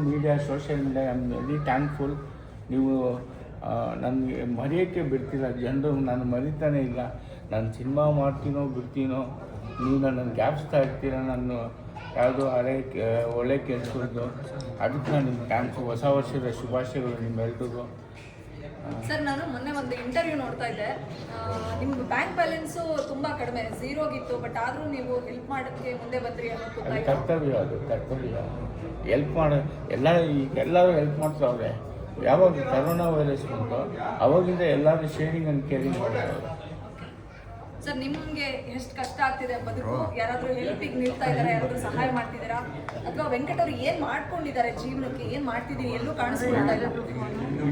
Media, social media, I am very thankful. ನೀವು ನನಗೆ ಮರೆಯೋಕ್ಕೆ ಬಿಡ್ತಿಲ್ಲ, ಜನರು ನಾನು ಮರಿತಾನೇ ಇಲ್ಲ. ನಾನು ಸಿನಿಮಾ ಮಾಡ್ತೀನೋ ಬಿಡ್ತೀನೋ, ನೀವು ನನ್ನನ್ನು ಜ್ಞಾಪಿಸ್ತಾ ಇರ್ತೀರ. ನಾನು ಯಾವುದೋ ಒಳ್ಳೆ ಕೆಲಸದ್ದು, ಅದಕ್ಕೆ ನಾನು ನಿಮ್ಗೆ ಥ್ಯಾಂಕ್ಸು. ಹೊಸ ವರ್ಷದ ಶುಭಾಶಯಗಳು ನಿಮ್ಮೆಲ್ರಿಗೂ. ಸರ್, ನಾನು ಮೊನ್ನೆ ಒಂದು ಇಂಟರ್ವ್ಯೂ ನೋಡ್ತಾ ಇದ್ದೆ. ನಿಮ್ಗೆ ಬ್ಯಾಂಕ್ ಬ್ಯಾಲೆನ್ಸು ತುಂಬ ಕಡಿಮೆ, ಝೀರೋಗಿತ್ತು. ಬಟ್ ಆದರೂ ನೀವು ಹೆಲ್ಪ್ ಮಾಡೋಕ್ಕೆ ಮುಂದೆ ಬಂದ್ರಿ ಅನ್ನೋದು ಅದು ಕರ್ತವ್ಯ. ಹೆಲ್ಪ್ ಮಾಡೋ ಎಲ್ಲರೂ ಹೆಲ್ಪ್ ಮಾಡ್ತಾವ್ರೆ. ಯಾವಾಗ ಕರೋನಾ ವೈರಸ್ ಬಂತು ಅವಾಗಿಂದ ಎಲ್ಲರೂ ಶೇರಿಂಗ್ ಆ್ಯಂಡ್ ಕೇರಿಂಗ್ ಮಾಡ್ತಾರೆ. ಸರ್, ನಿಮಗೆ ಎಷ್ಟು ಕಷ್ಟ ಆಗ್ತಿದೆ ಬದುಕು? ಯಾರಾದರೂ ಹೆಲ್ಪಿಗೆ ನಿಲ್ತಾ ಇದ್ದಾರೆ? ಯಾರಾದರೂ ಸಹಾಯ ಮಾಡ್ತಿದ್ದೀರಾ? ಅಥವಾ ವೆಂಕಟ್ ಅವರು ಏನು ಮಾಡ್ಕೊಂಡಿದ್ದಾರೆ ಜೀವನಕ್ಕೆ? ಏನು ಮಾಡ್ತಿದ್ದೀನಿ ಎಲ್ಲೂ ಕಾಣಿಸ್ಕೊಳ್ತಾ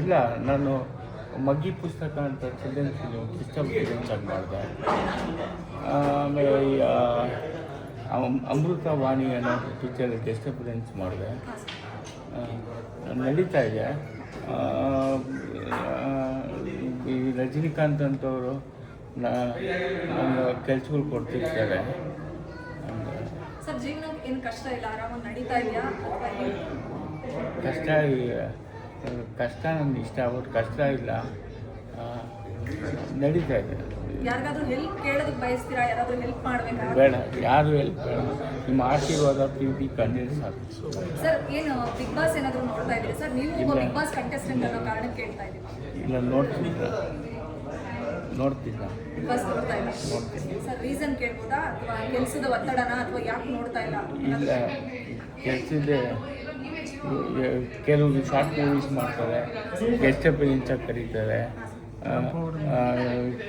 ಇಲ್ಲ. ನಾನು ಮಗ್ಗಿ ಪುಸ್ತಕ ಅಂತ ಚಿಲ್ಡ್ರನ್ಸ್ ಪುಸ್ತಕ ಮಾಡಿದೆ. ಆಮೇಲೆ ಅಮೃತವಾಣಿ ಅನ್ನೋ ಪಿಕ್ಚರ್ ಗೆಸ್ಟ್ ಅಪಿಯರೆನ್ಸ್ ಮಾಡಿದೆ. ನಡೀತಾ ಇದೆ. ಈ ರಜನಿಕಾಂತ್ ಅಂತವರು ನನ್ನ ಕೆಲ್ಸಗಳು ಕೊಡ್ತಿರ್ತಾರೆ. ಸರ್, ಜೀವನಕ್ಕೆ ಏನು ಕಷ್ಟ ಇಲ್ಲ, ಆರಾಮಾಗಿ ನಡೀತಾ ಇದೆಯಾ? ಕಷ್ಟ ನನಗೆ ಇಷ್ಟ ಆಗ್ಬಿಟ್ಟು ಕಷ್ಟ ಇಲ್ಲ, ನಡೀತಾ ಇದೆ. ಯಾರಿಗಾದ್ರೂ ಹೆಲ್ಪ್ ಕೇಳೋದಕ್ಕೆ ಬಯಸ್ತೀರಾ? ಯಾರಾದರೂ ಹೆಲ್ಪ್ ಮಾಡಬೇಕಾ? ಬೇಡ, ಯಾರು ಹೆಲ್ಪ್ ಬೇಡ. ನಿಮ್ಮ ಆಶೀರ್ವಾದ ಪ್ರೀತಿ ಕಂಡಿದ್ದು ಸಾಕು. ಸರ್, ಏನು ಬಿಗ್ ಬಾಸ್ ಏನಾದರೂ ನೋಡ್ತಾ ಇದ್ದೀರಿ ಸರ್? ನೀವು ಬಿಗ್ ಬಾಸ್ ಕಂಟೆಸ್ಟೆಂಟ್ ಅನ್ನೋ ಕಾರಣಕ್ಕೆ ಕೇಳ್ತಾ ಇದ್ದೀವಿ. ಇಲ್ಲ, ನೋಡ್ತಿಲ್ಲ. ಬಿಗ್ ಬಾಸ್ ನೋಡ್ತಾ ಇಲ್ಲ. ಸರ್, ರೀಸನ್ ಕೇಳ್ಬೋದಾ? ಅಥವಾ ಕೆಲಸದ ಒತ್ತಡನ, ಅಥವಾ ಯಾಕೆ ನೋಡ್ತಾ ಇಲ್ಲ? ಇಲ್ಲ, ಕೆಲಸದೇ. ಕೆಲವರು ಶಾರ್ಟ್ ಮೂವೀಸ್ ಮಾಡ್ತಾರೆ, ಗೆಸ್ಟ್ ಅಪಿಯರೆನ್ಸ್ ಕರೀತಾರೆ.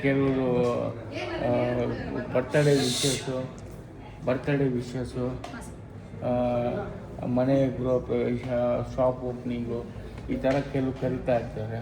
ಕೆಲವರು ಬರ್ತಡೇ ವಿಶಸ್ಸು, ಮನೆ ಗೃಹ ಪ್ರವೇಶ, ಶಾಪ್ ಓಪನಿಂಗು, ಈ ಥರ ಕೆಲವು ಕರೀತಾ ಇರ್ತಾರೆ.